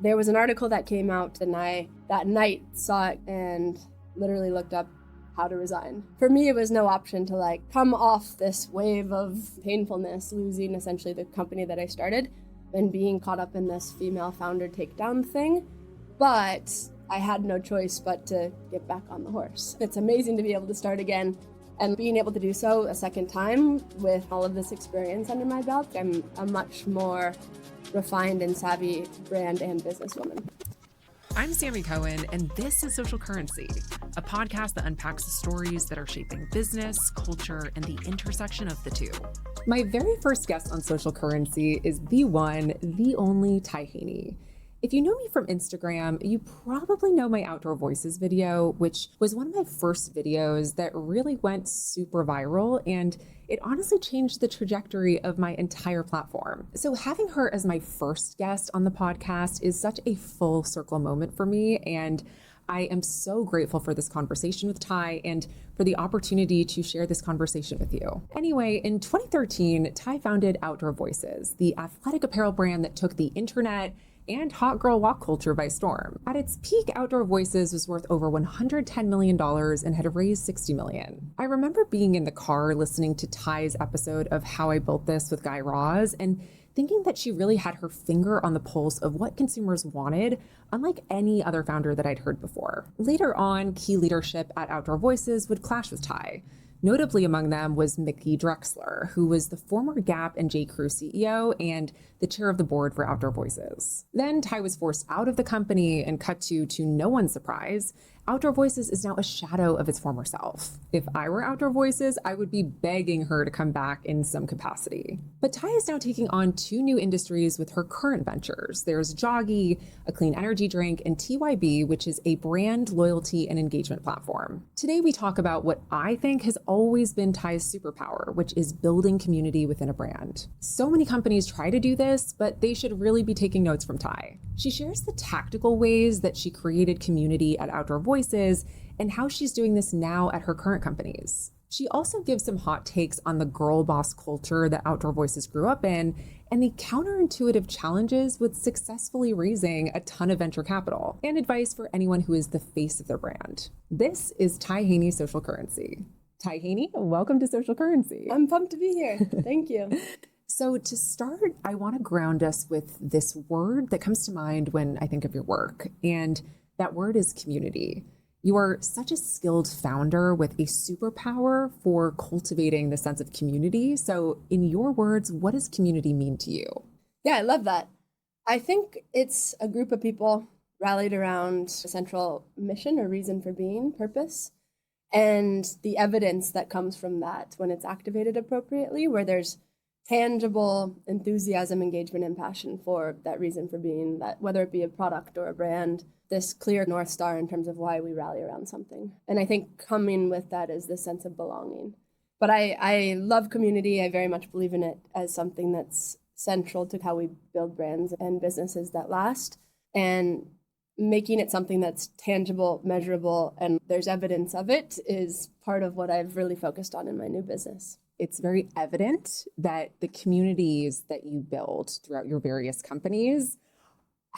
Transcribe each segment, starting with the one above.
There was an article that came out and I, that night, saw it and literally looked up how to resign. For me, it was no option to like come off this wave of painfulness, losing essentially the company that I started and being caught up in this female founder takedown thing. But I had no choice but to get back on the horse. It's amazing to be able to start again and being able to do so a second time with all of this experience under my belt. I'm a much more refined and savvy brand and businesswoman. I'm Sammi Cohen, and this is Social Currency, a podcast that unpacks the stories that are shaping business, culture, and the intersection of the two. My very first guest on Social Currency is the one, the only Ty Haney. If you know me from Instagram, you probably know my Outdoor Voices video, which was one of my first videos that really went super viral, and it honestly changed the trajectory of my entire platform. So having her as my first guest on the podcast is such a full circle moment for me, and I am so grateful for this conversation with Ty and for the opportunity to share this conversation with you. Anyway, in 2013, Ty founded Outdoor Voices, the athletic apparel brand that took the internet and hot girl walk culture by storm. At its peak, Outdoor Voices was worth over $110 million and had raised $60 million. I remember being in the car listening to Ty's episode of How I Built This with Guy Raz and thinking that she really had her finger on the pulse of what consumers wanted, unlike any other founder that I'd heard before. Later on, key leadership at Outdoor Voices would clash with Ty. Notably among them was Mickey Drexler, who was the former Gap and J.Crew CEO and the chair of the board for Outdoor Voices. Then Ty was forced out of the company and cut to no one's surprise, Outdoor Voices is now a shadow of its former self. If I were Outdoor Voices, I would be begging her to come back in some capacity. But Ty is now taking on two new industries with her current ventures. There's Joggy, a clean energy drink, and TYB, which is a brand loyalty and engagement platform. Today, we talk about what I think has always been Ty's superpower, which is building community within a brand. So many companies try to do this, but they should really be taking notes from Ty. She shares the tactical ways that she created community at Outdoor Voices and how she's doing this now at her current companies. She also gives some hot takes on the girl boss culture that Outdoor Voices grew up in and the counterintuitive challenges with successfully raising a ton of venture capital, and advice for anyone who is the face of their brand. This is Ty Haney Social Currency. Ty Haney, welcome to Social Currency. I'm pumped to be here. Thank you. So to start, I want to ground us with this word that comes to mind when I think of your work, and that word is community. You are such a skilled founder with a superpower for cultivating the sense of community. So in your words, what does community mean to you? Yeah, I love that. I think it's a group of people rallied around a central mission or reason for being, purpose, and the evidence that comes from that when it's activated appropriately, where there's tangible enthusiasm, engagement, and passion for that reason for being, that whether it be a product or a brand, this clear North Star in terms of why we rally around something. And I think coming with that is this sense of belonging. But I love community. I very much believe in it as something that's central to how we build brands and businesses that last, and making it something that's tangible, measurable, and there's evidence of it is part of what I've really focused on in my new business. It's very evident that the communities that you build throughout your various companies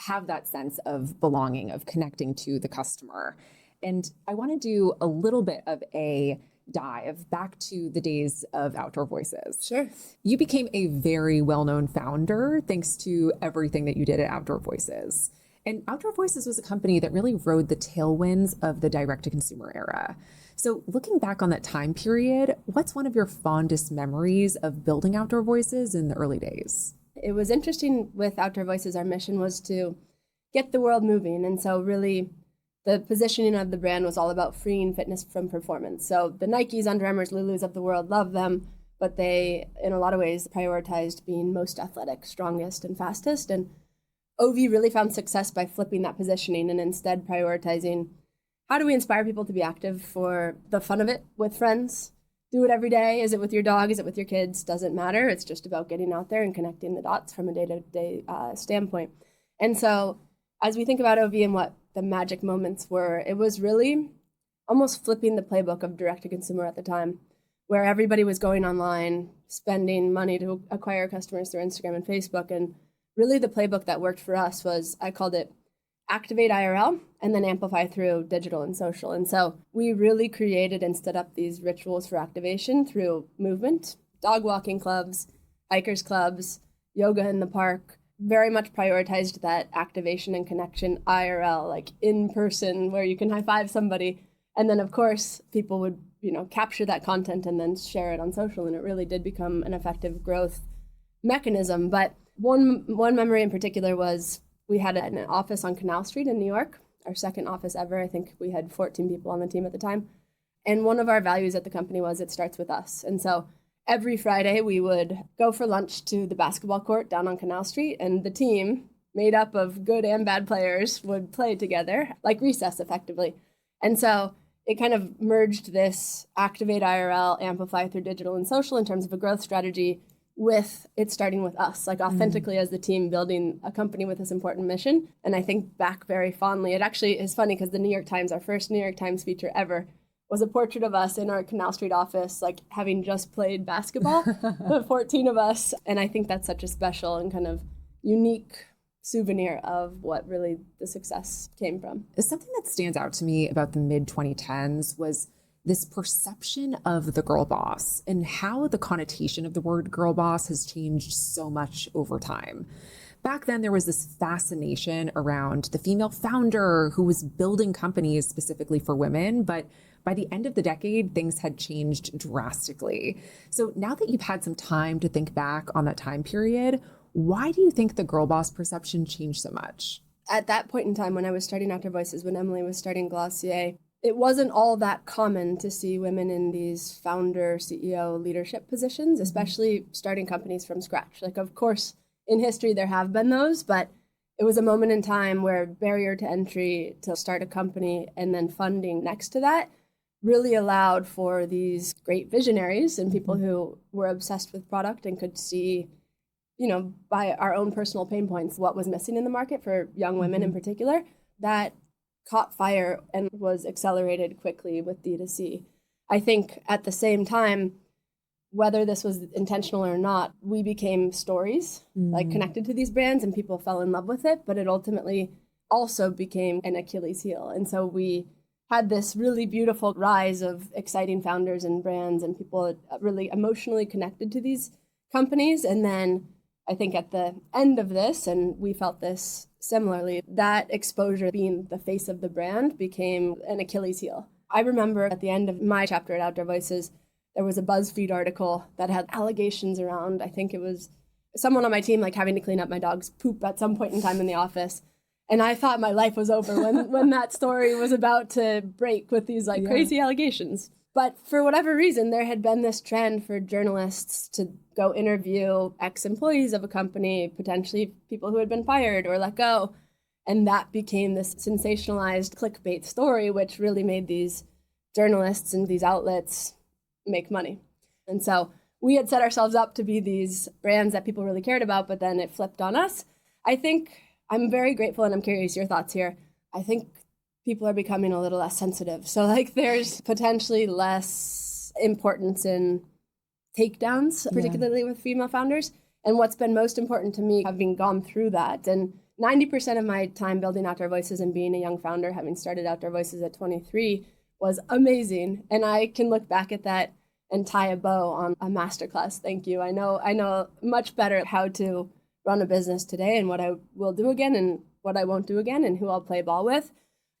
have that sense of belonging, of connecting to the customer. And I want to do a little bit of a dive back to the days of Outdoor Voices. Sure. You became a very well-known founder thanks to everything that you did at Outdoor Voices. And Outdoor Voices was a company that really rode the tailwinds of the direct-to-consumer era. So looking back on that time period, what's one of your fondest memories of building Outdoor Voices in the early days? It was interesting with Outdoor Voices. Our mission was to get the world moving. And so really the positioning of the brand was all about freeing fitness from performance. So the Nikes, Under Armours, Lulus of the world love them, but they, in a lot of ways, prioritized being most athletic, strongest, and fastest. And OV really found success by flipping that positioning and instead prioritizing how do we inspire people to be active for the fun of it with friends? Do it every day. Is it with your dog? Is it with your kids? Doesn't matter. It's just about getting out there and connecting the dots from a day-to-day standpoint. And so as we think about OV and what the magic moments were, it was really almost flipping the playbook of direct-to-consumer at the time, where everybody was going online, spending money to acquire customers through Instagram and Facebook, and really the playbook that worked for us was, I called it activate IRL and then amplify through digital and social. And so we really created and stood up these rituals for activation through movement, dog walking clubs, hikers clubs, yoga in the park, very much prioritized that activation and connection IRL, like in person where you can high five somebody. And then of course people would, capture that content and then share it on social. And it really did become an effective growth mechanism. But one memory in particular was we had an office on Canal Street in New York, our second office ever. I think we had 14 people on the team at the time. And one of our values at the company was it starts with us. And so every Friday we would go for lunch to the basketball court down on Canal Street, and the team, made up of good and bad players, would play together, like recess effectively. And so it kind of merged this activate IRL, amplify through digital and social in terms of a growth strategy with it starting with us, like authentically as the team building a company with this important mission. And I think back very fondly. It actually is funny because the New York Times, our first New York Times feature ever, was a portrait of us in our Canal Street office, like having just played basketball, the 14 of us. And I think that's such a special and kind of unique souvenir of what really the success came from. Something that stands out to me about the mid-2010s was this perception of the girl boss and how the connotation of the word girl boss has changed so much over time. Back then, there was this fascination around the female founder who was building companies specifically for women, but by the end of the decade, things had changed drastically. So now that you've had some time to think back on that time period, why do you think the girl boss perception changed so much? At that point in time, when I was starting Outdoor Voices, when Emily was starting Glossier, it wasn't all that common to see women in these founder, CEO leadership positions, especially starting companies from scratch. Like, of course, in history, there have been those, but it was a moment in time where barrier to entry to start a company and then funding next to that really allowed for these great visionaries and people who were obsessed with product and could see, by our own personal pain points, what was missing in the market for young women in particular, that caught fire and was accelerated quickly with D2C. I think at the same time, whether this was intentional or not, we became stories like connected to these brands and people fell in love with it, but it ultimately also became an Achilles heel. And so we had this really beautiful rise of exciting founders and brands and people really emotionally connected to these companies. And then I think at the end of this, and we felt this similarly, that exposure being the face of the brand became an Achilles heel. I remember at the end of my chapter at Outdoor Voices, there was a BuzzFeed article that had allegations around, I think it was someone on my team like having to clean up my dog's poop at some point in time in the office. And I thought my life was over when that story was about to break with these crazy allegations. But for whatever reason, there had been this trend for journalists to go interview ex-employees of a company, potentially people who had been fired or let go. And that became this sensationalized clickbait story, which really made these journalists and these outlets make money. And so we had set ourselves up to be these brands that people really cared about, but then it flipped on us. I think I'm very grateful, and I'm curious your thoughts here. I think people are becoming a little less sensitive. So there's potentially less importance in takedowns, particularly with female founders. And what's been most important to me, having gone through that, and 90% of my time building Outdoor Voices and being a young founder, having started Outdoor Voices at 23, was amazing. And I can look back at that and tie a bow on a masterclass. Thank you. I know much better how to run a business today and what I will do again and what I won't do again and who I'll play ball with.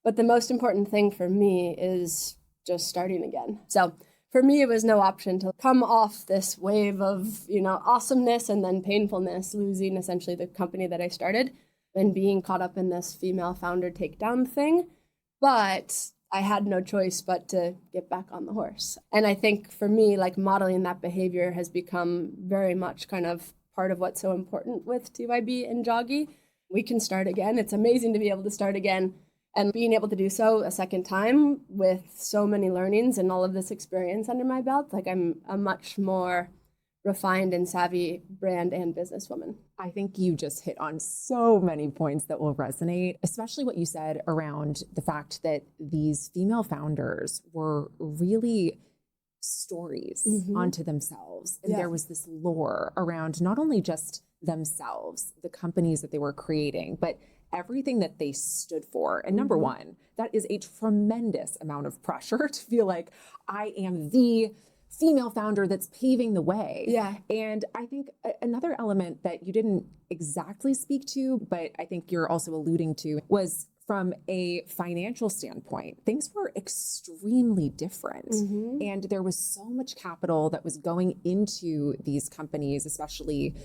But the most important thing for me is just starting again. So for me, it was no option to come off this wave of, awesomeness and then painfulness, losing essentially the company that I started and being caught up in this female founder takedown thing. But I had no choice but to get back on the horse. And I think for me, modeling that behavior has become very much kind of part of what's so important with TYB and Joggy. We can start again. It's amazing to be able to start again. And being able to do so a second time with so many learnings and all of this experience under my belt, I'm a much more refined and savvy brand and businesswoman. I think you just hit on so many points that will resonate, especially what you said around the fact that these female founders were really stories onto themselves. And there was this lore around not only just themselves, the companies that they were creating, but everything that they stood for. And number one, that is a tremendous amount of pressure to feel like I am the female founder that's paving the way. Yeah. And I think another element that you didn't exactly speak to, but I think you're also alluding to, was from a financial standpoint, things were extremely different. And there was so much capital that was going into these companies, especially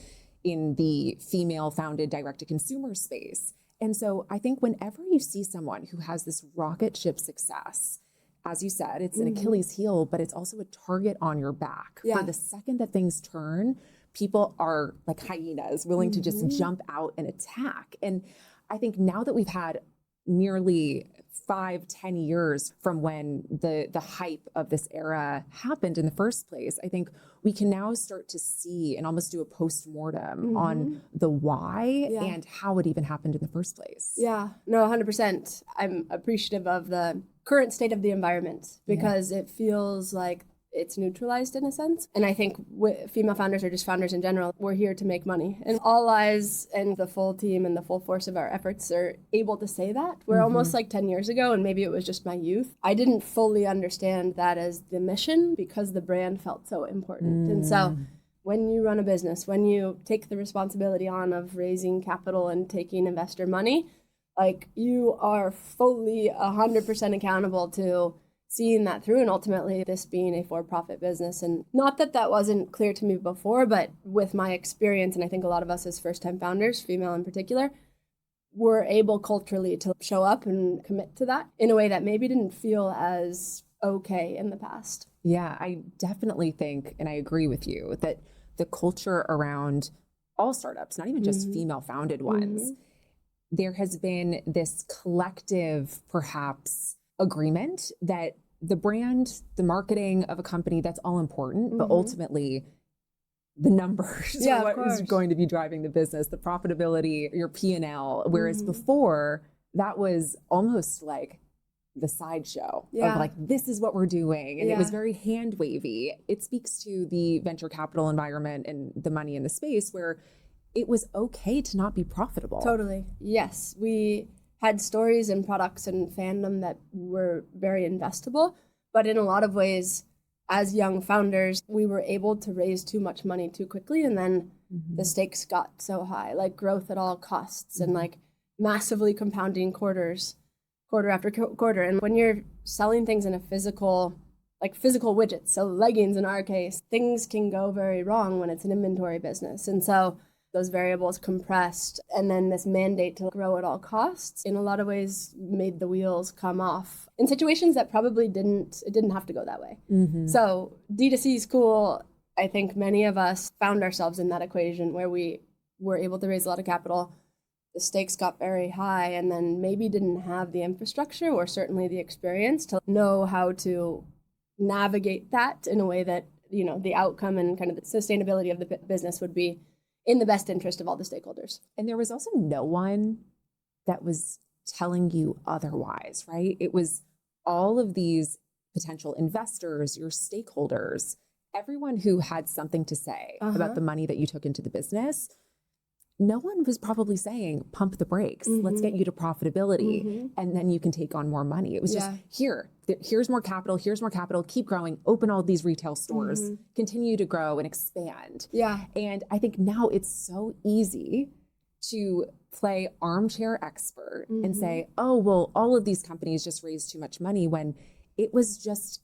in the female founded direct to consumer space. And so I think whenever you see someone who has this rocket ship success, as you said, it's an Achilles heel, but it's also a target on your back. For the second that things turn, people are like hyenas, willing to just jump out and attack. And I think now that we've had nearly 5-10 years from when the hype of this era happened in the first place, I think we can now start to see and almost do a post-mortem on the why and how it even happened in the first place. Yeah, no, 100%. I'm appreciative of the current state of the environment because it feels like it's neutralized in a sense. And I think female founders or just founders in general, we're here to make money. And all eyes and the full team and the full force of our efforts are able to say that. We're almost like 10 years ago, and maybe it was just my youth. I didn't fully understand that as the mission because the brand felt so important. And so when you run a business, when you take the responsibility on of raising capital and taking investor money, like you are fully 100% accountable to seeing that through, and ultimately this being a for-profit business. And not that that wasn't clear to me before, but with my experience, and I think a lot of us as first-time founders, female in particular, were able culturally to show up and commit to that in a way that maybe didn't feel as okay in the past. Yeah, I definitely think, and I agree with you, that the culture around all startups, not even just female-founded ones, there has been this collective, perhaps, agreement that the brand, the marketing of a company, that's all important, but ultimately the numbers are what is going to be driving the business, the profitability, your P&L. Whereas before, that was almost like the sideshow of like, this is what we're doing. And it was very hand wavy. It speaks to the venture capital environment and the money in the space where it was okay to not be profitable. Totally. Yes. We had stories and products and fandom that were very investable, but in a lot of ways, as young founders, we were able to raise too much money too quickly, and then the stakes got so high, like growth at all costs and like massively compounding quarter after quarter. And when you're selling things in a physical widgets, so leggings in our case, things can go very wrong when it's an inventory business. And so those variables compressed, and then this mandate to grow at all costs in a lot of ways made the wheels come off in situations that probably didn't have to go that way. So D2C is cool. I think many of us found ourselves in that equation where we were able to raise a lot of capital. The stakes got very high, and then maybe didn't have the infrastructure or certainly the experience to know how to navigate that in a way that, you know, the outcome and kind of the sustainability of the business would be in the best interest of all the stakeholders. And there was also no one that was telling you otherwise, right? It was all of these potential investors, your stakeholders, everyone who had something to say about the money that you took into the business. No one was probably saying, pump the brakes, let's get you to profitability, and then you can take on more money. It was just, here's more capital, keep growing, open all these retail stores, continue to grow and expand. And I think now it's so easy to play armchair expert and say, oh, well, all of these companies just raised too much money, when it was just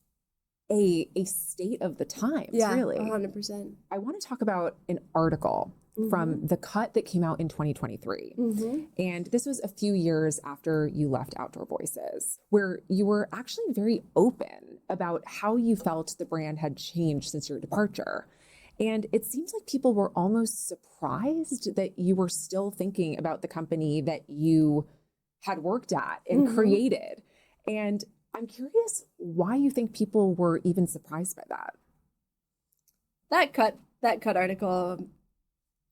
a state of the times, really. 100%. I want to talk about an article from The Cut that came out in 2023. And this was a few years after you left Outdoor Voices, where you were actually very open about how you felt the brand had changed since your departure. And it seems like people were almost surprised that you were still thinking about the company that you had worked at and created. And I'm curious why you think people were even surprised by that. That cut article,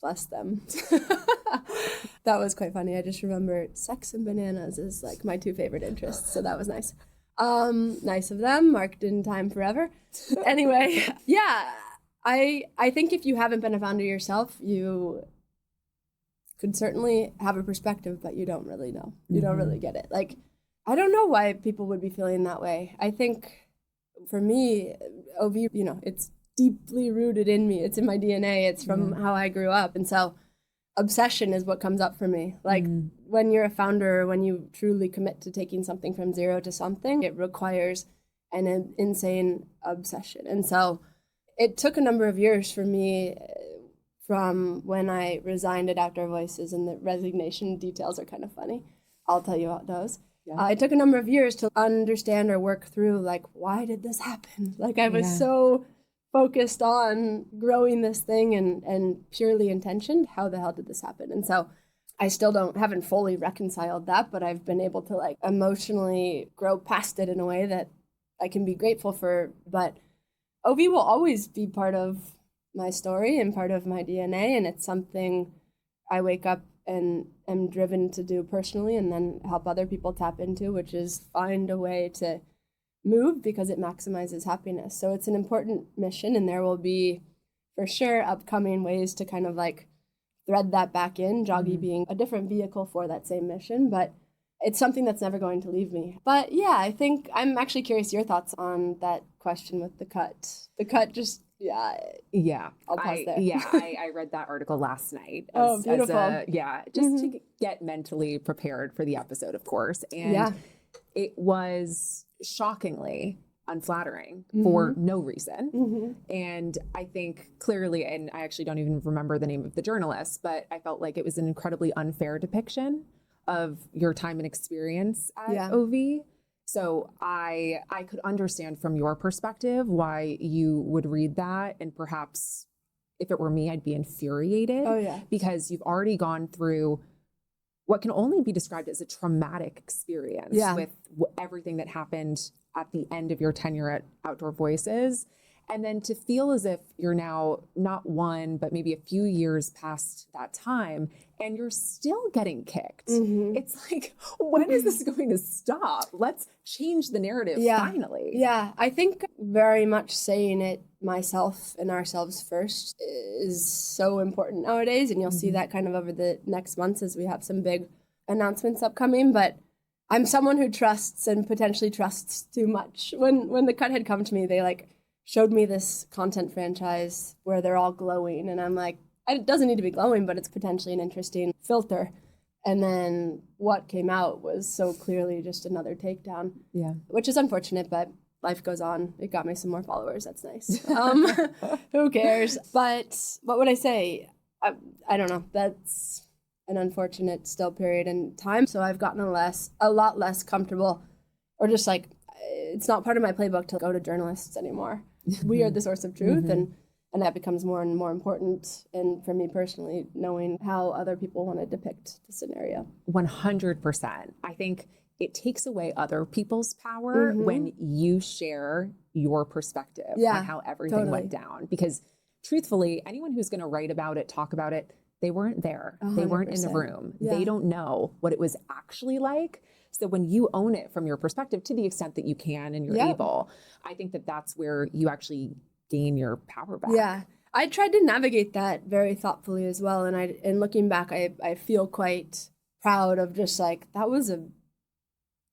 bless them. That was quite funny. I just remember sex and bananas is like my two favorite interests, so that was nice. Nice of them, marked in time forever. Anyway, I think if you haven't been a founder yourself, you could certainly have a perspective, but you don't really know. You don't really get it. Like, I don't know why people would be feeling that way. I think for me, OV, it's deeply rooted in me. It's in my DNA. It's from how I grew up. And so obsession is what comes up for me. Like when you're a founder, when you truly commit to taking something from zero to something, it requires an insane obsession. And so it took a number of years for me from when I resigned at Outdoor Voices, and the resignation details are kind of funny. I'll tell you about those. Yeah. It took a number of years to understand or work through, like, why did this happen? Like, I was so focused on growing this thing and purely intentioned. How the hell did this happen? And so I still haven't fully reconciled that, but I've been able to like emotionally grow past it in a way that I can be grateful for. But OV will always be part of my story and part of my DNA. And it's something I wake up and am driven to do personally, and then help other people tap into, which is find a way to move because it maximizes happiness. So it's an important mission, and there will be for sure upcoming ways to kind of like thread that back in, Joggy being a different vehicle for that same mission, but it's something that's never going to leave me. But yeah, I think I'm actually curious your thoughts on that question with the cut. The cut just, I'll pause there. I read that article last night. Beautiful. To get mentally prepared for the episode, of course. And it was shockingly unflattering for no reason. And I think clearly, and I actually don't even remember the name of the journalist, but I felt like it was an incredibly unfair depiction of your time and experience at OV. So I could understand from your perspective why you would read that, and perhaps if it were me, I'd be infuriated because you've already gone through what can only be described as a traumatic experience with everything that happened at the end of your tenure at Outdoor Voices. And then to feel as if you're now not one, but maybe a few years past that time, and you're still getting kicked. It's like, when is this going to stop? Let's change the narrative finally. Yeah, I think very much saying it myself and ourselves first is so important nowadays. And you'll see that kind of over the next months as we have some big announcements upcoming. But I'm someone who trusts and potentially trusts too much. When the cut had come to me, they showed me this content franchise where they're all glowing. And I'm like, it doesn't need to be glowing, but it's potentially an interesting filter. And then what came out was so clearly just another takedown. Yeah. Which is unfortunate, but life goes on. It got me some more followers. That's nice. Who cares? But what would I say? I don't know. That's an unfortunate still period in time. So I've gotten a lot less comfortable, or just like, it's not part of my playbook to go to journalists anymore. We are the source of truth, and that becomes more and more important. And for me personally, knowing how other people want to depict the scenario. 100%. I think it takes away other people's power when you share your perspective on how everything went down. Because truthfully, anyone who's going to write about it, talk about it, they weren't there. 100%. They weren't in the room. Yeah. They don't know what it was actually like. So when you own it from your perspective, to the extent that you can and you're able, I think that that's where you actually gain your power back. Yeah, I tried to navigate that very thoughtfully as well. And looking back, I feel quite proud of just like, that was a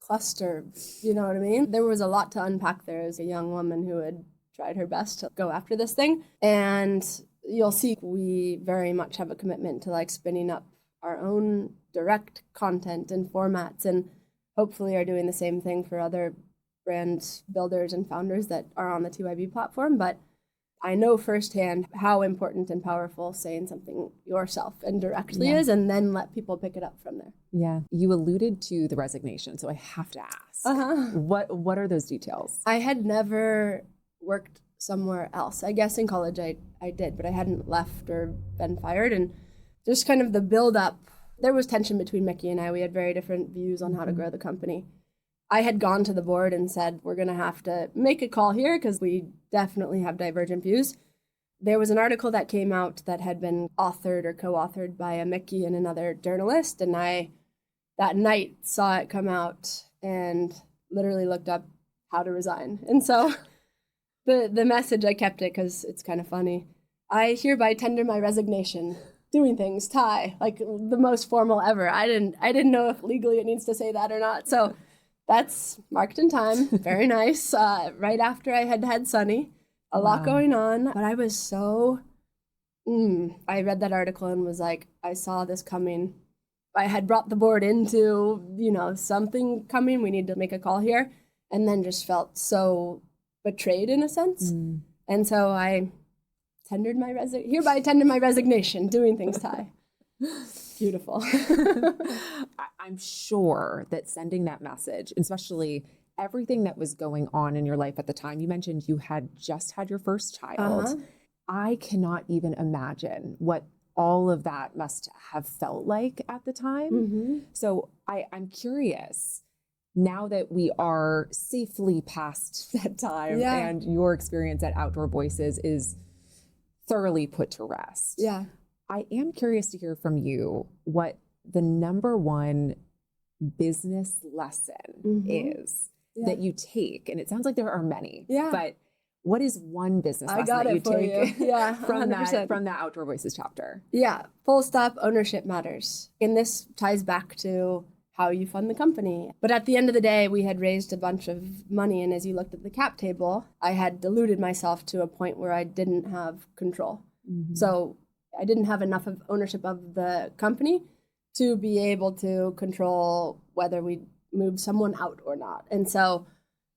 cluster, you know what I mean? There was a lot to unpack there as a young woman who had tried her best to go after this thing. And you'll see we very much have a commitment to like spinning up our own direct content and formats, and hopefully are doing the same thing for other brand builders and founders that are on the TYB platform. But I know firsthand how important and powerful saying something yourself and directly is, and then let people pick it up from there. Yeah. You alluded to the resignation, so I have to ask, what are those details? I had never worked somewhere else. I guess in college I did, but I hadn't left or been fired. And just kind of the build up, there was tension between Mickey and I. We had very different views on how to grow the company. I had gone to the board and said, we're going to have to make a call here because we definitely have divergent views. There was an article that came out that had been authored or co-authored by a Mickey and another journalist. And I, that night, saw it come out and literally looked up how to resign. And so the message, I kept it because it's kind of funny. I hereby tender my resignation. doing things, Ty, like the most formal ever. I didn't know if legally it needs to say that or not. So that's marked in time. Very nice. Right after I had Sunny, a lot going on, but I was so, I read that article and was like, I saw this coming. I had brought the board into, something coming. We need to make a call here. And then just felt so betrayed in a sense. And so I hereby tendered my resignation, doing things, Ty. Beautiful. I'm sure that sending that message, especially everything that was going on in your life at the time, you mentioned you had just had your first child. I cannot even imagine what all of that must have felt like at the time. So I'm curious, now that we are safely past that time and your experience at Outdoor Voices is thoroughly put to rest. Yeah. I am curious to hear from you what the number one business lesson is that you take. And it sounds like there are many, but what is one business lesson that you take from that Outdoor Voices chapter? Yeah, full stop, ownership matters. And this ties back to how you fund the company. But at the end of the day, we had raised a bunch of money. And as you looked at the cap table, I had diluted myself to a point where I didn't have control. So I didn't have enough of ownership of the company to be able to control whether we move someone out or not. And so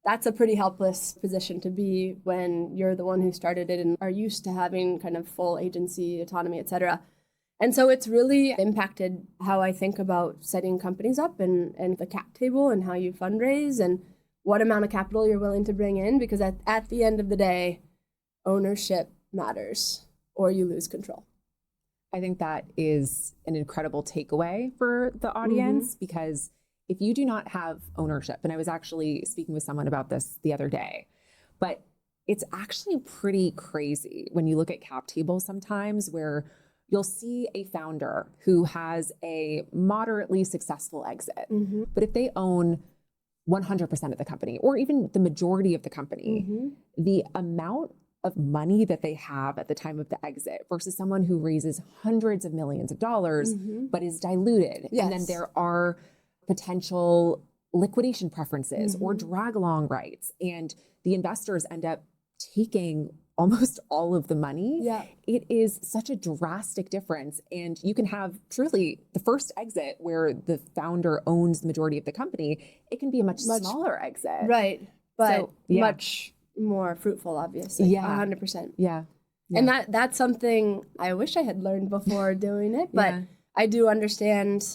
that's a pretty helpless position to be when you're the one who started it and are used to having kind of full agency, autonomy, et cetera. And so it's really impacted how I think about setting companies up and the cap table and how you fundraise and what amount of capital you're willing to bring in, because at the end of the day, ownership matters or you lose control. I think that is an incredible takeaway for the audience because if you do not have ownership, and I was actually speaking with someone about this the other day, but it's actually pretty crazy when you look at cap tables sometimes where you'll see a founder who has a moderately successful exit, but if they own 100% of the company or even the majority of the company, the amount of money that they have at the time of the exit versus someone who raises hundreds of millions of dollars but is diluted. And then there are potential liquidation preferences or drag along rights, and the investors end up taking almost all of the money. It is such a drastic difference. And you can have truly the first exit where the founder owns the majority of the company. It can be a much smaller exit. Right. But much more fruitful, obviously. 100%. And that's something I wish I had learned before doing it, but I do understand.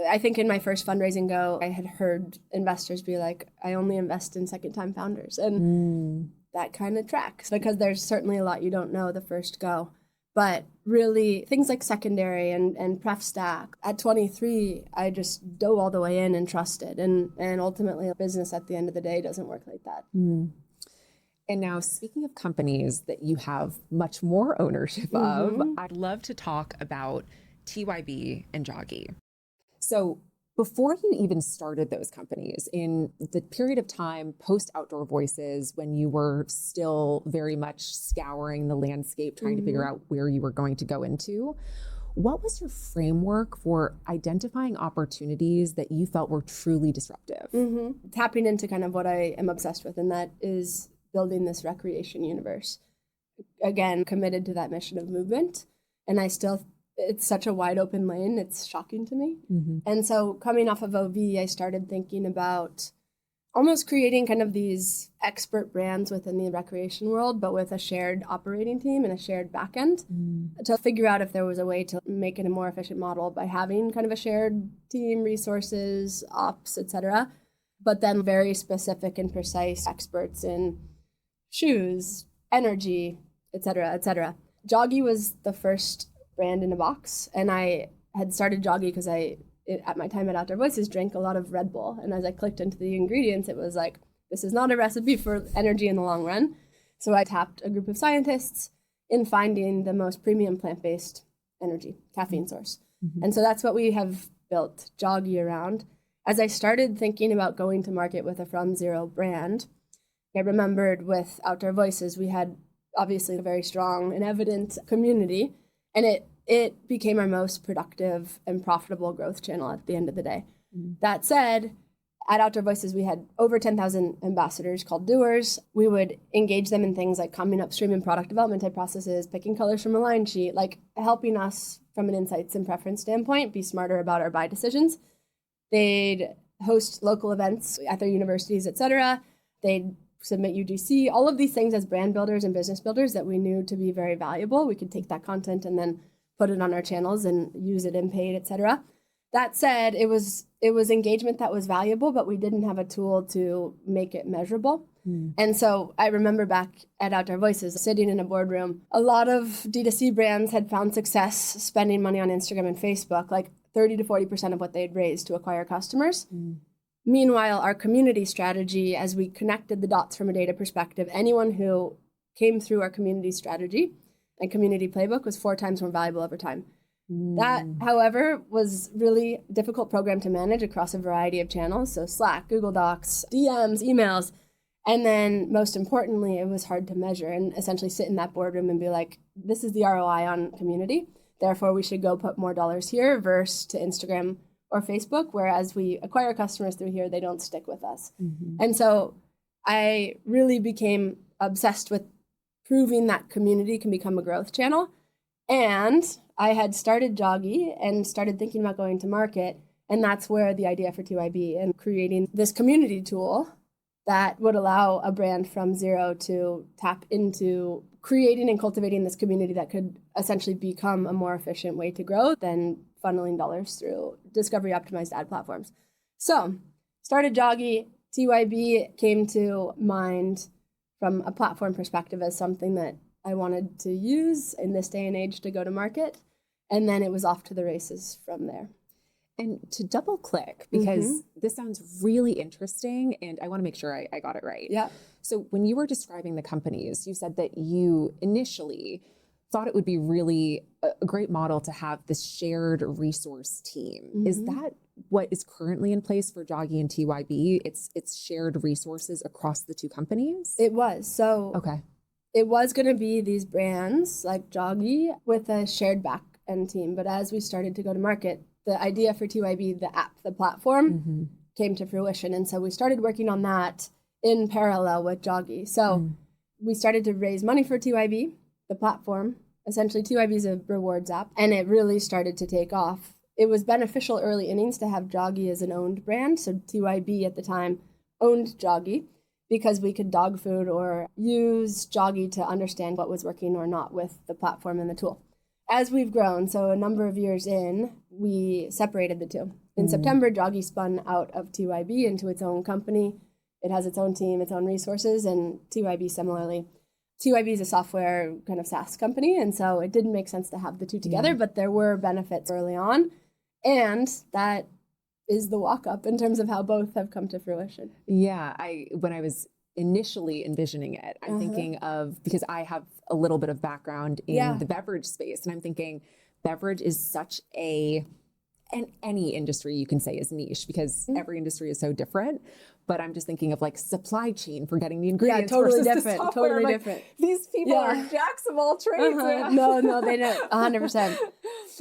I think in my first fundraising go, I had heard investors be like, I only invest in second-time founders. And that kind of tracks because there's certainly a lot you don't know the first go. But really, things like secondary and pref stack. At 23, I just dove all the way in and trusted. And ultimately, a business at the end of the day doesn't work like that. And now, speaking of companies that you have much more ownership of, I'd love to talk about TYB and Joggy. So before you even started those companies, in the period of time post Outdoor Voices, when you were still very much scouring the landscape, trying to figure out where you were going to go into, what was your framework for identifying opportunities that you felt were truly disruptive? Tapping into kind of what I am obsessed with, and that is building this recreation universe. Again, committed to that mission of movement. And it's such a wide open lane. It's shocking to me. And so coming off of OV, I started thinking about almost creating kind of these expert brands within the recreation world, but with a shared operating team and a shared backend to figure out if there was a way to make it a more efficient model by having kind of a shared team, resources, ops, et cetera, but then very specific and precise experts in shoes, energy, et cetera, et cetera. Joggy was the first brand in a box. And I had started Joggy because at my time at Outdoor Voices, drank a lot of Red Bull. And as I clicked into the ingredients, it was like, this is not a recipe for energy in the long run. So I tapped a group of scientists in finding the most premium plant-based energy, caffeine source. And so that's what we have built Joggy around. As I started thinking about going to market with a From Zero brand, I remembered with Outdoor Voices, we had obviously a very strong and evident community. And it it became our most productive and profitable growth channel at the end of the day. That said, at Outdoor Voices, we had over 10,000 ambassadors called doers. We would engage them in things like coming upstream in product development type processes, picking colors from a line sheet, like helping us from an insights and preference standpoint be smarter about our buy decisions. They'd host local events at their universities, et cetera. They'd submit UGC, all of these things as brand builders and business builders that we knew to be very valuable. We could take that content and then put it on our channels and use it in paid, et cetera. That said, it was engagement that was valuable, but we didn't have a tool to make it measurable. And so I remember back at Outdoor Voices, sitting in a boardroom, a lot of D2C brands had found success spending money on Instagram and Facebook, like 30 to 40% of what they'd raised to acquire customers. Meanwhile, our community strategy, as we connected the dots from a data perspective, anyone who came through our community strategy and community playbook was 4 times more valuable over time. That, however, was really difficult program to manage across a variety of channels. So Slack, Google Docs, DMs, emails. And then most importantly, it was hard to measure and essentially sit in that boardroom and be like, this is the ROI on community. Therefore, we should go put more dollars here versus to Instagram or Facebook, whereas we acquire customers through here, they don't stick with us. And so I really became obsessed with proving that community can become a growth channel. And I had started Joggy and started thinking about going to market. And that's where the idea for TYB and creating this community tool that would allow a brand from zero to tap into creating and cultivating this community that could essentially become a more efficient way to grow than funneling dollars through discovery optimized ad platforms. So started Joggy. TYB came to mind from a platform perspective as something that I wanted to use in this day and age to go to market. And then it was off to the races from there. And to double click, because this sounds really interesting and I want to make sure I got it right. Yeah. So when you were describing the companies, you said that you initially thought it would be really a great model to have this shared resource team. Is that what is currently in place for Joggy and TYB? It's shared resources across the two companies? It was. So okay. It was going to be these brands like Joggy with a shared back end team. But as we started to go to market, the idea for TYB, the app, the platform, came to fruition. And so we started working on that in parallel with Joggy. So we started to raise money for TYB, the platform. Essentially, TYB is a rewards app, and it really started to take off. It was beneficial early innings to have Joggy as an owned brand. So TYB at the time owned Joggy because we could dog food or use Joggy to understand what was working or not with the platform and the tool. As we've grown, so a number of years in, we separated the two. In September, Joggy spun out of TYB into its own company. It has its own team, its own resources, and TYB similarly. TYB is a software kind of SaaS company, and so it didn't make sense to have the two together, but there were benefits early on, and that is the walk-up in terms of how both have come to fruition. Yeah, when I was initially envisioning it, I'm thinking of, because I have a little bit of background in the beverage space, and I'm thinking beverage is such and any industry you can say is niche because every industry is so different. But I'm just thinking of like supply chain for getting the ingredients. Yeah, totally versus different. The software. Totally like, different. These people are jacks of all trades. No, they don't. 100%.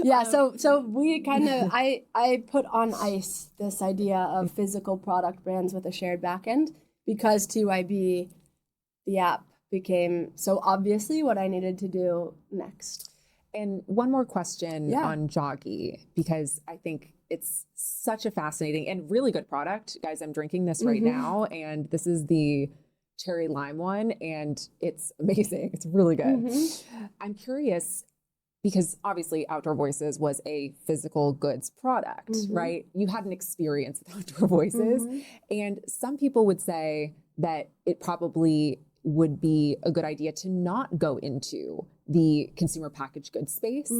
Yeah. So we kind of I put on ice this idea of physical product brands with a shared backend because TYB, the app, became so obviously what I needed to do next. And one more question on Joggy, because I think it's such a fascinating and really good product. Guys, I'm drinking this right now, and this is the cherry lime one, and it's amazing. It's really good. I'm curious, because obviously Outdoor Voices was a physical goods product, right? You had an experience with Outdoor Voices, and some people would say that it probably would be a good idea to not go into the consumer packaged goods space,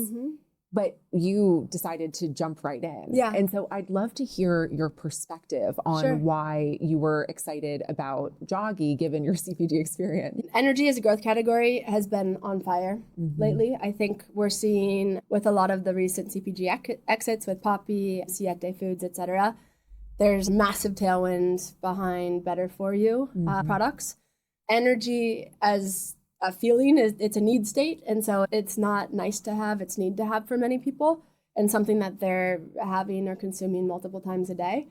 but you decided to jump right in. Yeah. And so I'd love to hear your perspective on why you were excited about Joggy given your CPG experience. Energy as a growth category has been on fire lately. I think we're seeing with a lot of the recent CPG exits with Poppy, Siete Foods, et cetera, there's massive tailwind behind better for you products. Energy as a feeling, it's a need state. And so it's not nice to have, it's need to have for many people, and something that they're having or consuming multiple times a day.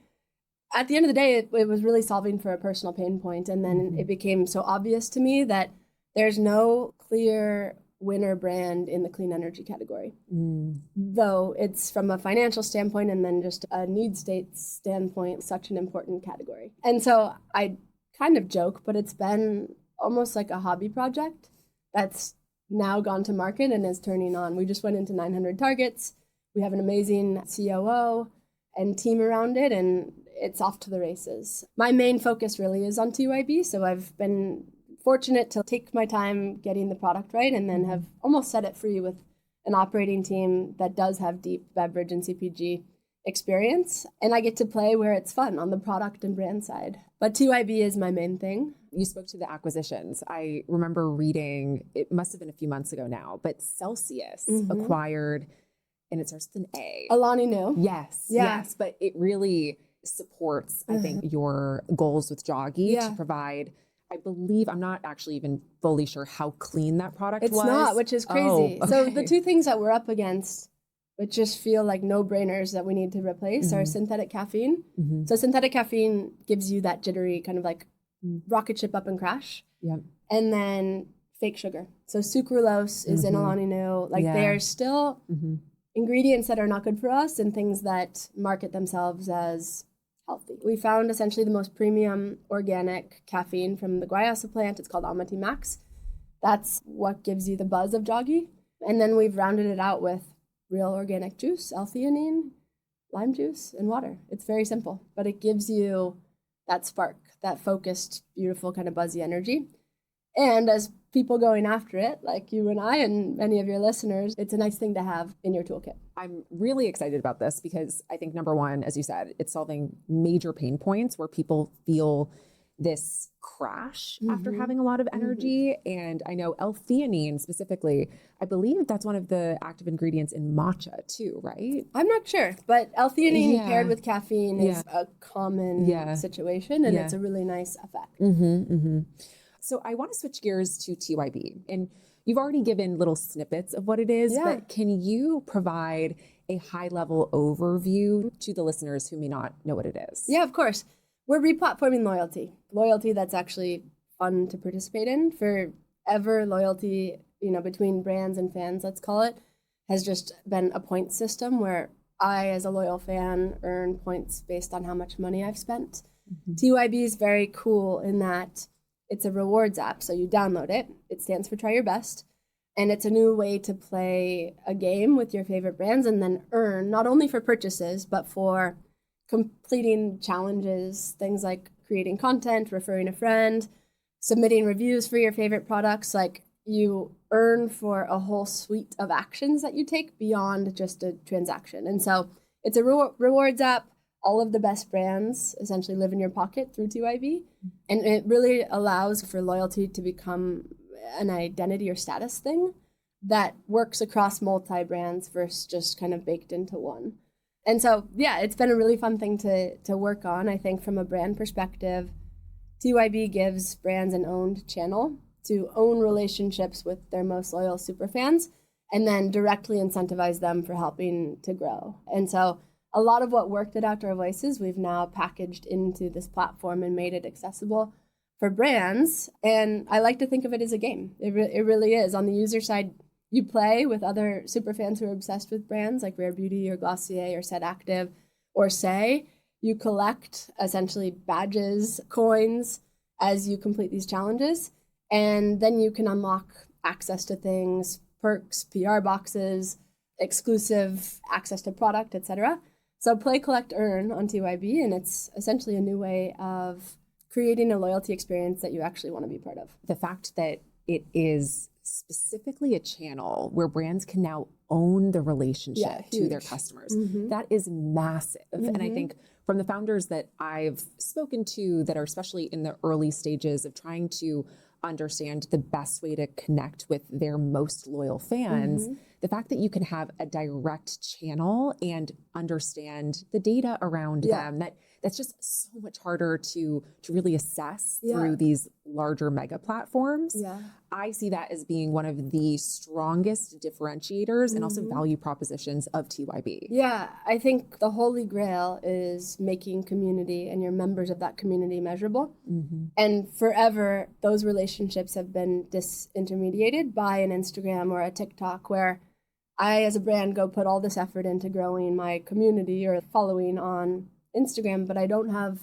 At the end of the day, it was really solving for a personal pain point. And then it became so obvious to me that there's no clear winner brand in the clean energy category. Though it's from a financial standpoint and then just a need state standpoint, such an important category. And so I kind of joke, but it's been almost like a hobby project that's now gone to market and is turning on. We just went into 900 targets. We have an amazing COO and team around it, and it's off to the races. My main focus really is on TYB, so I've been fortunate to take my time getting the product right and then have almost set it free with an operating team that does have deep beverage and CPG experience. And I get to play where it's fun on the product and brand side. But TYB is my main thing. You spoke to the acquisitions. I remember reading, it must have been a few months ago now, but Celsius acquired, and it starts with an A. Alani Nu. Yes, yes. But it really supports, I think, your goals with Joggy to provide, I believe, I'm not actually even fully sure how clean that product was. It's not, which is crazy. Oh, okay. So the two things that we're up against, which just feel like no-brainers that we need to replace, are synthetic caffeine. So synthetic caffeine gives you that jittery kind of like rocket ship up and crash. And then fake sugar. So sucralose is in Alani Nu. Like they're still ingredients that are not good for us and things that market themselves as healthy. We found essentially the most premium organic caffeine from the guayasa plant. It's called Amati Max. That's what gives you the buzz of Joggy. And then we've rounded it out with real organic juice, L-theanine, lime juice, and water. It's very simple, but it gives you that spark, that focused, beautiful kind of buzzy energy. And as people going after it, like you and I and many of your listeners, it's a nice thing to have in your toolkit. I'm really excited about this because I think, number one, as you said, it's solving major pain points where people feel this crash after having a lot of energy. And I know L-theanine specifically, I believe that's one of the active ingredients in matcha too, right? I'm not sure, but L-theanine paired with caffeine is a common situation, and it's a really nice effect. So I want to switch gears to TYB, and you've already given little snippets of what it is, but can you provide a high-level overview to the listeners who may not know what it is? Yeah, of course. We're replatforming loyalty that's actually fun to participate in. Forever, loyalty, between brands and fans, let's call it, has just been a point system where I, as a loyal fan, earn points based on how much money I've spent. TYB is very cool in that it's a rewards app, so you download it. It stands for Try Your Best. And it's a new way to play a game with your favorite brands and then earn, not only for purchases, but for completing challenges, things like creating content, referring a friend, submitting reviews for your favorite products. Like, you earn for a whole suite of actions that you take beyond just a transaction. And so it's a rewards app. All of the best brands essentially live in your pocket through TYB. And it really allows for loyalty to become an identity or status thing that works across multi-brands versus just kind of baked into one. And so, it's been a really fun thing to work on. I think from a brand perspective, TYB gives brands an owned channel to own relationships with their most loyal superfans and then directly incentivize them for helping to grow. And so a lot of what worked at Outdoor Voices, we've now packaged into this platform and made it accessible for brands. And I like to think of it as a game. It really is. On the user side, you play with other superfans who are obsessed with brands like Rare Beauty or Glossier or Set Active or Say. You collect essentially badges, coins as you complete these challenges. And then you can unlock access to things, perks, PR boxes, exclusive access to product, etc. So play, collect, earn on TYB, and it's essentially a new way of creating a loyalty experience that you actually want to be part of. The fact that it is specifically a channel where brands can now own the relationship to their customers, that is massive. And I think from the founders that I've spoken to that are especially in the early stages of trying to understand the best way to connect with their most loyal fans, the fact that you can have a direct channel and understand the data around them, that that's just so much harder to really assess Yeah. through these larger mega platforms. Yeah. I see that as being one of the strongest differentiators and also value propositions of TYB. Yeah, I think the holy grail is making community and your members of that community measurable. And forever, those relationships have been disintermediated by an Instagram or a TikTok, where I, as a brand, go put all this effort into growing my community or following on Instagram, but I don't have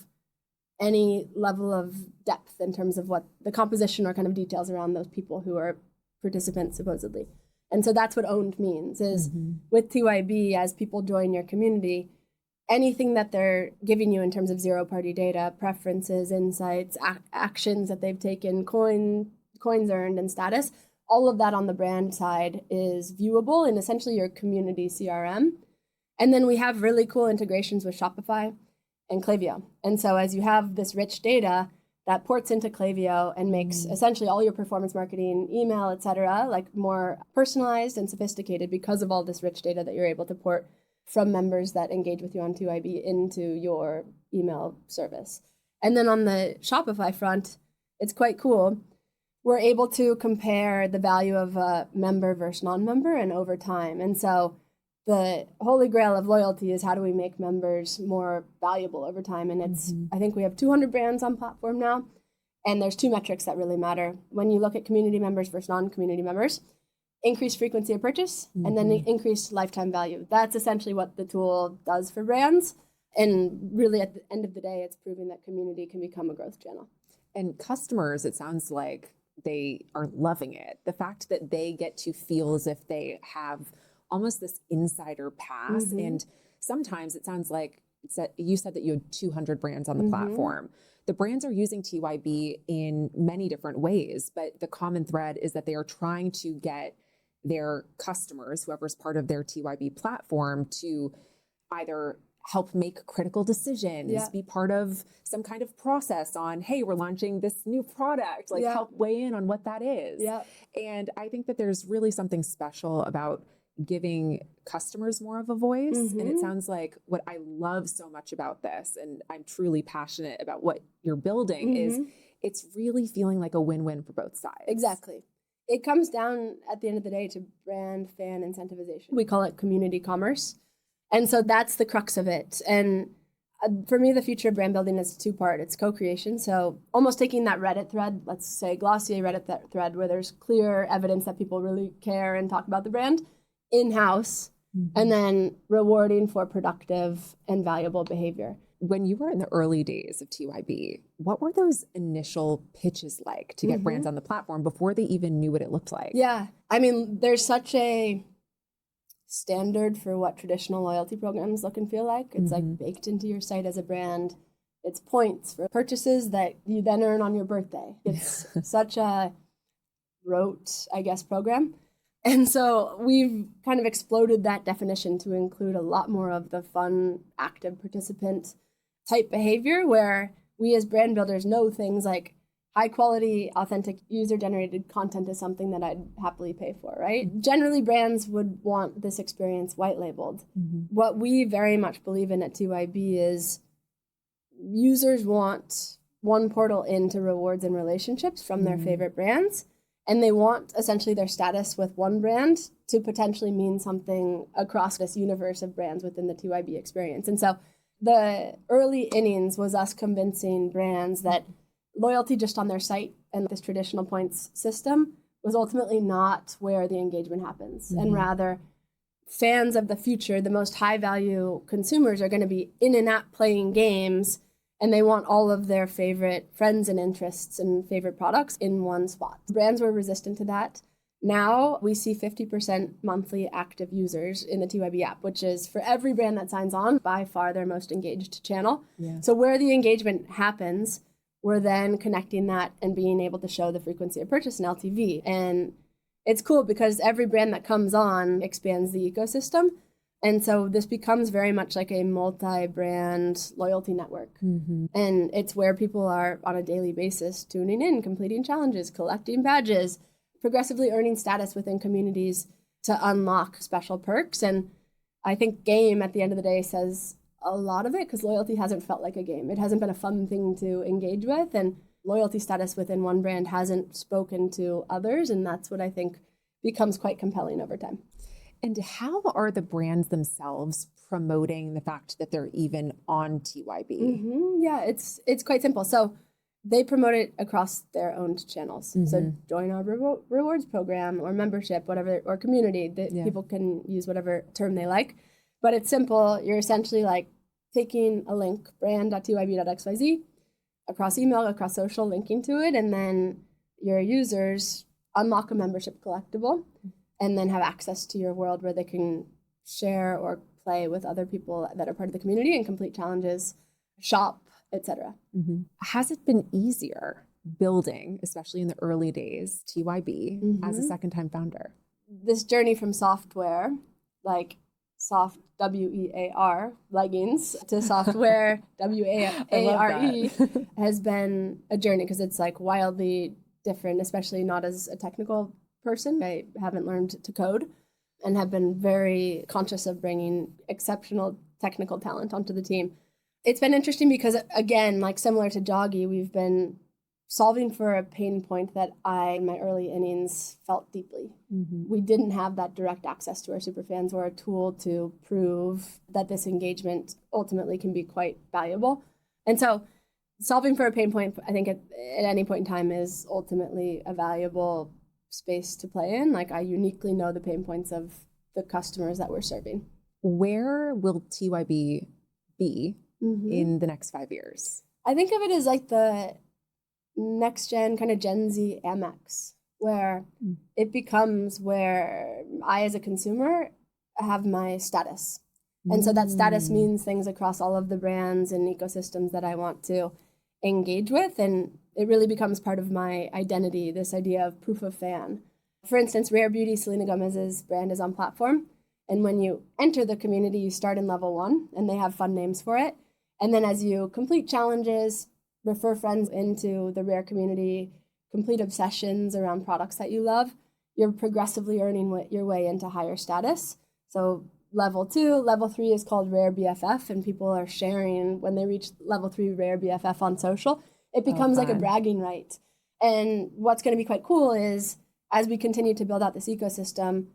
any level of depth in terms of what the composition or kind of details around those people who are participants, supposedly. And so that's what owned means, is with TYB, as people join your community, anything that they're giving you in terms of zero-party data, preferences, insights, actions that they've taken, coins earned, and status, all of that on the brand side is viewable in essentially your community CRM. And then we have really cool integrations with Shopify and Klaviyo. And so as you have this rich data that ports into Klaviyo and makes essentially all your performance marketing, email, et cetera, like more personalized and sophisticated because of all this rich data that you're able to port from members that engage with you on TYB into your email service. And then on the Shopify front, it's quite cool. We're able to compare the value of a member versus non-member and over time. And so the holy grail of loyalty is how do we make members more valuable over time? And it's, I think we have 200 brands on platform now, and there's two metrics that really matter. When you look at community members versus non-community members, increased frequency of purchase, and then increased lifetime value. That's essentially what the tool does for brands. And really at the end of the day, it's proving that community can become a growth channel. And customers, it sounds like they are loving it. The fact that they get to feel as if they have almost this insider pass. And sometimes it sounds like you said that you had 200 brands on the platform. The brands are using TYB in many different ways, but the common thread is that they are trying to get their customers, whoever's part of their TYB platform, to either help make critical decisions, be part of some kind of process on, hey, we're launching this new product, like help weigh in on what that is. And I think that there's really something special about giving customers more of a voice. And it sounds like what I love so much about this, and I'm truly passionate about what you're building, is it's really feeling like a win-win for both sides. Exactly. It comes down at the end of the day to brand fan incentivization. We call it community commerce. And so that's the crux of it. And for me, the future of brand building is two-part. It's co-creation. So almost taking that Reddit thread, let's say Glossier Reddit thread, where there's clear evidence that people really care and talk about the brand, in-house, and then rewarding for productive and valuable behavior. When you were in the early days of TYB, what were those initial pitches like to get brands on the platform before they even knew what it looked like? Yeah. I mean, there's such a standard for what traditional loyalty programs look and feel like. It's like baked into your site as a brand. It's points for purchases that you then earn on your birthday. It's such a rote, I guess, program. And so we've kind of exploded that definition to include a lot more of the fun, active participant type behavior, where we as brand builders know things like high quality, authentic user-generated content is something that I'd happily pay for, right? Generally, brands would want this experience white labeled. What we very much believe in at TYB is users want one portal into rewards and relationships from their favorite brands. And they want essentially their status with one brand to potentially mean something across this universe of brands within the TYB experience. And so the early innings was us convincing brands that loyalty just on their site and this traditional points system was ultimately not where the engagement happens. And rather, fans of the future, the most high value consumers, are going to be in and out playing games, and they want all of their favorite friends and interests and favorite products in one spot. Brands were resistant to that. Now we see 50% monthly active users in the TYB app, which is, for every brand that signs on, by far their most engaged channel. So where the engagement happens, we're then connecting that and being able to show the frequency of purchase and LTV. And it's cool because every brand that comes on expands the ecosystem. And so this becomes very much like a multi-brand loyalty network. And it's where people are on a daily basis tuning in, completing challenges, collecting badges, progressively earning status within communities to unlock special perks. And I think game at the end of the day says a lot of it because loyalty hasn't felt like a game. It hasn't been a fun thing to engage with, and loyalty status within one brand hasn't spoken to others, and that's what I think becomes quite compelling over time. And how are the brands themselves promoting the fact that they're even on TYB? Mm-hmm. Yeah, it's quite simple. So they promote it across their own channels. Mm-hmm. So join our rewards program or membership, whatever, or community. People can use whatever term they like. But it's simple. You're essentially like taking a link, brand.tyb.xyz, across email, across social, linking to it, and then your users unlock a membership collectible and then have access to your world where they can share or play with other people that are part of the community and complete challenges, shop, etc. Mm-hmm. Has it been easier building, especially in the early days, TYB as a second-time founder? This journey from software, like soft WEAR leggings to software WARE has been a journey because it's like wildly different, especially not as a technical person. I haven't learned to code and have been very conscious of bringing exceptional technical talent onto the team. It's been interesting because, again, like similar to Joggy, we've been solving for a pain point that I, in my early innings, felt deeply. Mm-hmm. We didn't have that direct access to our superfans or a tool to prove that this engagement ultimately can be quite valuable. And so solving for a pain point, I think at any point in time is ultimately a valuable space to play in. Like I uniquely know the pain points of the customers that we're serving. Where will TYB be in the next 5 years? I think of it as like the next gen, kind of Gen Z Amex, where it becomes where I as a consumer have my status. And so that status means things across all of the brands and ecosystems that I want to engage with. And it really becomes part of my identity, this idea of proof of fan. For instance, Rare Beauty, Selena Gomez's brand is on platform. And when you enter the community, you start in level 1 and they have fun names for it. And then as you complete challenges, refer friends into the Rare community, complete obsessions around products that you love, you're progressively earning your way into higher status. So level 2, level 3 is called Rare BFF, and people are sharing when they reach level 3 Rare BFF on social. It becomes like a bragging right. And what's going to be quite cool is as we continue to build out this ecosystem,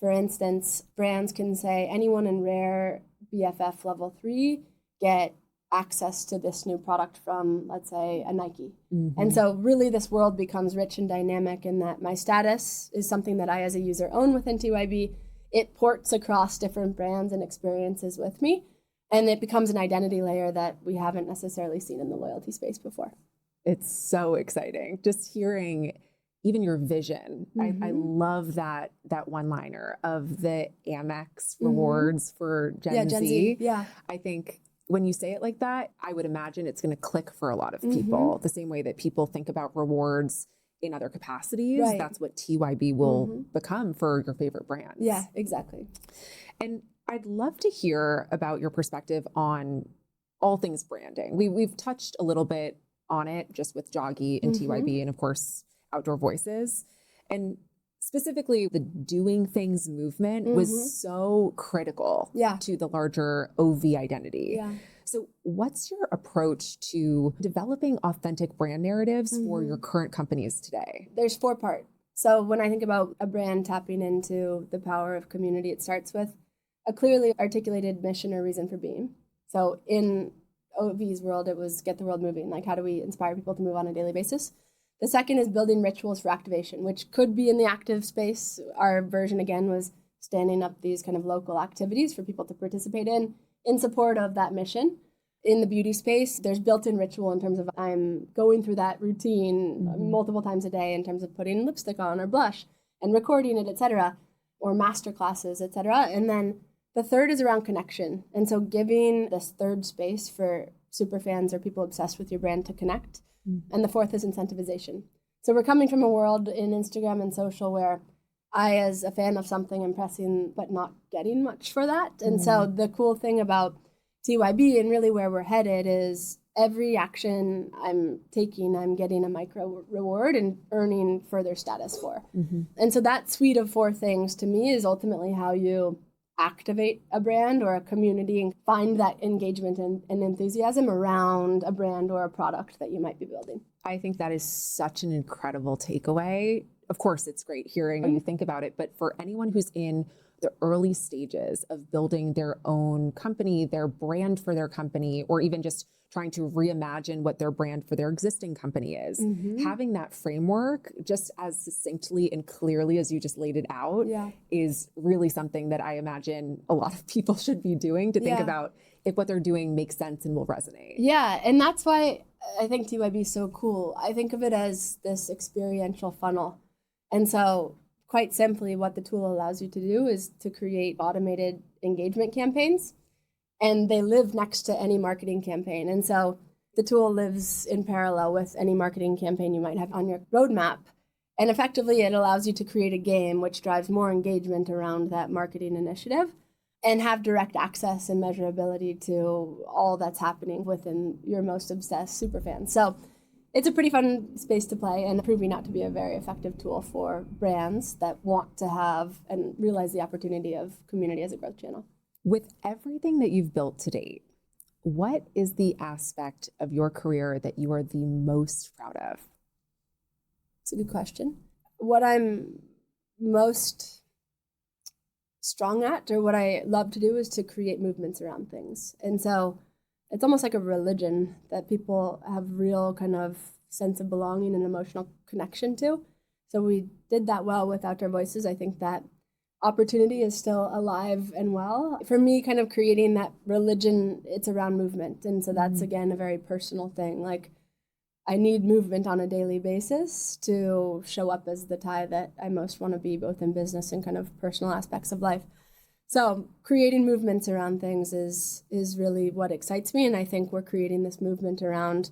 for instance, brands can say anyone in Rare BFF level 3 get access to this new product from, let's say, a Nike. And so really this world becomes rich and dynamic in that my status is something that I as a user own within TYB. It ports across different brands and experiences with me, and it becomes an identity layer that we haven't necessarily seen in the loyalty space before. It's so exciting. Just hearing even your vision. I love that one-liner of the Amex rewards for Gen Z. Yeah. I think when you say it like that, I would imagine it's going to click for a lot of people. The same way that people think about rewards in other capacities, that's what TYB will become for your favorite brands. Yeah, exactly. And I'd love to hear about your perspective on all things branding. We've touched a little bit on it just with Joggy and TYB and of course Outdoor Voices. And specifically the doing things movement was so critical to the larger OV identity. Yeah. So what's your approach to developing authentic brand narratives for your current companies today? There's 4 parts. So when I think about a brand tapping into the power of community, it starts with a clearly articulated mission or reason for being. So in OV's world, it was get the world moving. Like, how do we inspire people to move on a daily basis? The second is building rituals for activation, which could be in the active space. Our version, again, was standing up these kind of local activities for people to participate in support of that mission. In the beauty space, there's built-in ritual in terms of I'm going through that routine multiple times a day in terms of putting lipstick on or blush and recording it, etc., or master classes, etc. And then the third is around connection. And so giving this third space for superfans or people obsessed with your brand to connect. And the fourth is incentivization. So we're coming from a world in Instagram and social where I, as a fan of something, am pressing but not getting much for that. And so the cool thing about TYB and really where we're headed is every action I'm taking, I'm getting a micro reward and earning further status for. And so that suite of 4 things to me is ultimately how you activate a brand or a community and find that engagement and enthusiasm around a brand or a product that you might be building. I think that is such an incredible takeaway. Of course, it's great hearing when you think about it, but for anyone who's in the early stages of building their own company, their brand for their company, or even just trying to reimagine what their brand for their existing company is, having that framework just as succinctly and clearly as you just laid it out is really something that I imagine a lot of people should be doing to think about if what they're doing makes sense and will resonate. Yeah, and that's why I think TYB is so cool. I think of it as this experiential funnel. And so quite simply, what the tool allows you to do is to create automated engagement campaigns, and they live next to any marketing campaign. And so the tool lives in parallel with any marketing campaign you might have on your roadmap. And effectively, it allows you to create a game which drives more engagement around that marketing initiative and have direct access and measurability to all that's happening within your most obsessed superfans. So it's a pretty fun space to play and proving out to be a very effective tool for brands that want to have and realize the opportunity of community as a growth channel. With everything that you've built to date, what is the aspect of your career that you are the most proud of? It's a good question. What I'm most strong at, or what I love to do, is to create movements around things. And so it's almost like a religion that people have real kind of sense of belonging and emotional connection to. So we did that well with Outdoor Voices. I think that opportunity is still alive and well. For me, kind of creating that religion, it's around movement. And so that's, again, a very personal thing. Like, I need movement on a daily basis to show up as the Ty that I most want to be, both in business and kind of personal aspects of life. So creating movements around things is really what excites me. And I think we're creating this movement around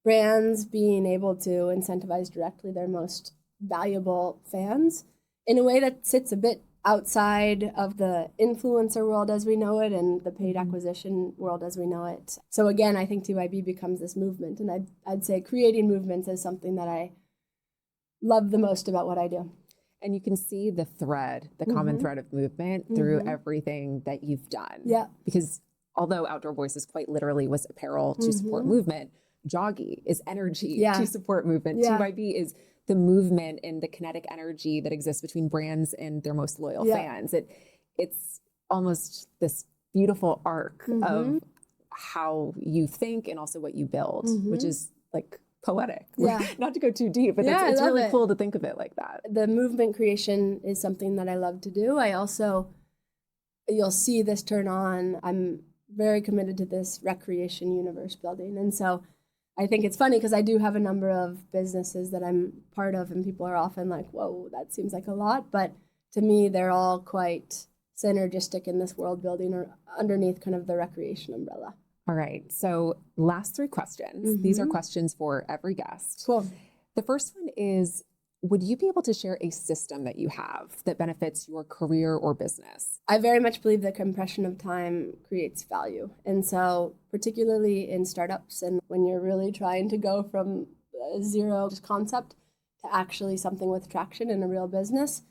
brands being able to incentivize directly their most valuable fans in a way that sits a bit outside of the influencer world as we know it and the paid acquisition world as we know it. So again, I think TYB becomes this movement. And I'd say creating movements is something that I love the most about what I do. And you can see the thread, the common thread of movement through everything that you've done. Yeah. Because although Outdoor Voices quite literally was apparel to support movement, Joggy is energy to support movement. TYB is the movement and the kinetic energy that exists between brands and their most loyal fans. It's almost this beautiful arc of how you think and also what you build, which is like poetic. Not to go too deep, but it's really cool to think of it like that. The movement creation is something that I love to do. I also, you'll see this turn on, I'm very committed to this recreation universe building. And so I think it's funny because I do have a number of businesses that I'm part of, and people are often like, whoa, that seems like a lot. But to me, they're all quite synergistic in this world building or underneath kind of the recreation umbrella. All right. So last 3 questions. These are questions for every guest. Cool. The first one is, would you be able to share a system that you have that benefits your career or business? I very much believe that compression of time creates value. And so particularly in startups and when you're really trying to go from zero just concept to actually something with traction in a real business,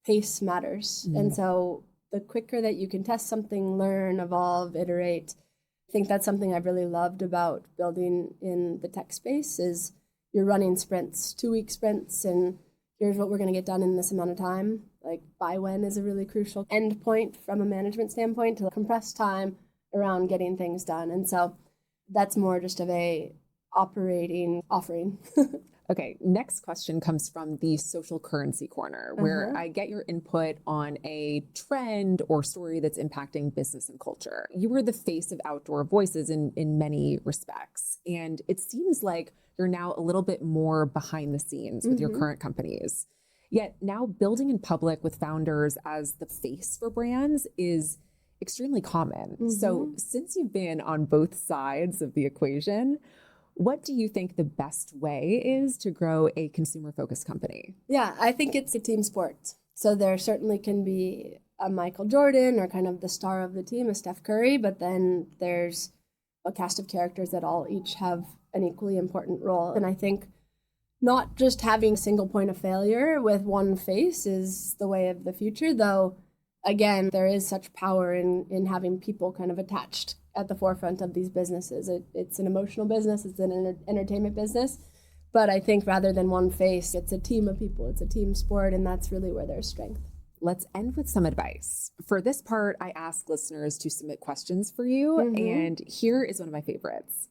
pace matters. And so the quicker that you can test something, learn, evolve, iterate, I think that's something I've really loved about building in the tech space is you're running sprints, 2-week sprints, and here's what we're going to get done in this amount of time. Like by when is a really crucial endpoint from a management standpoint to compress time around getting things done. And so that's more just of a operating offering. Okay, next question comes from the social currency corner, where I get your input on a trend or story that's impacting business and culture. You were the face of Outdoor Voices in many respects, and it seems like you're now a little bit more behind the scenes with your current companies. Yet now building in public with founders as the face for brands is extremely common. So since you've been on both sides of the equation, what do you think the best way is to grow a consumer-focused company? Yeah, I think it's a team sport. So there certainly can be a Michael Jordan or kind of the star of the team, a Steph Curry, but then there's a cast of characters that all each have an equally important role. And I think not just having a single point of failure with one face is the way of the future, though again, there is such power in having people kind of attached at the forefront of these businesses. It's an emotional business, it's an entertainment business, but I think rather than one face, it's a team of people, it's a team sport, and that's really where there's strength. Let's end with some advice. For this part, I ask listeners to submit questions for you, and here is one of my favorites.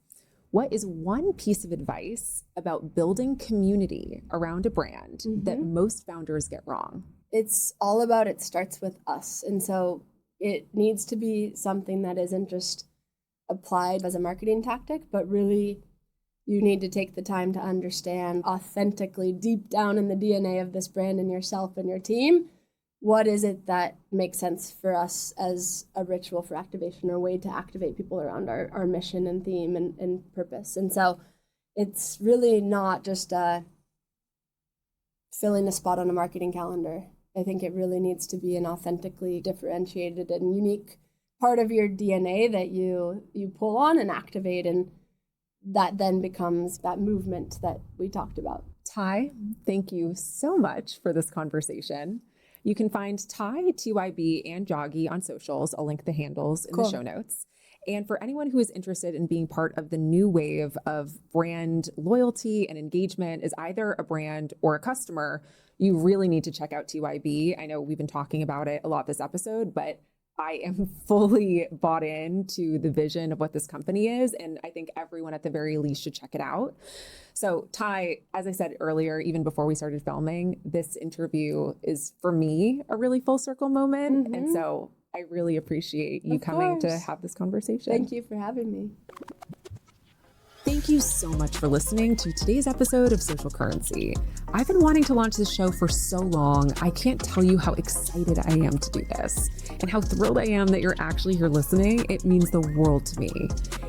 What is one piece of advice about building community around a brand that most founders get wrong? It's all about it starts with us. And so it needs to be something that isn't just applied as a marketing tactic, but really you need to take the time to understand authentically, deep down in the DNA of this brand and yourself and your team, what is it that makes sense for us as a ritual for activation or way to activate people around our mission and theme and purpose. And so it's really not just filling a spot on a marketing calendar. I think it really needs to be an authentically differentiated and unique part of your DNA that you pull on and activate, and that then becomes that movement that we talked about. Ty, thank you so much for this conversation. You can find Ty, TYB, and Joggy on socials. I'll link the handles in the show notes. And for anyone who is interested in being part of the new wave of brand loyalty and engagement as either a brand or a customer, you really need to check out TYB. I know we've been talking about it a lot this episode, but I am fully bought into the vision of what this company is, and I think everyone at the very least should check it out. So Ty, as I said earlier, even before we started filming, this interview is for me a really full circle moment. And so I really appreciate you coming to have this conversation. Thank you for having me. Thank you so much for listening to today's episode of Social Currency. I've been wanting to launch this show for so long. I can't tell you how excited I am to do this and how thrilled I am that you're actually here listening. It means the world to me.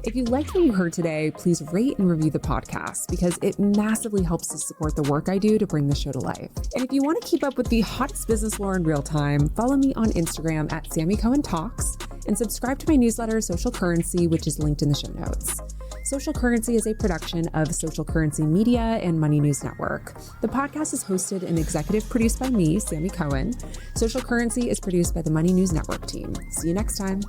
If you liked what you heard today, please rate and review the podcast because it massively helps to support the work I do to bring the show to life. And if you want to keep up with the hottest business lore in real time, follow me on Instagram at Sammi Cohen Talks and subscribe to my newsletter, Social Currency, which is linked in the show notes. Social Currency is a production of Social Currency Media and Money News Network. The podcast is hosted and executive produced by me, Sammi Cohen. Social Currency is produced by the Money News Network team. See you next time.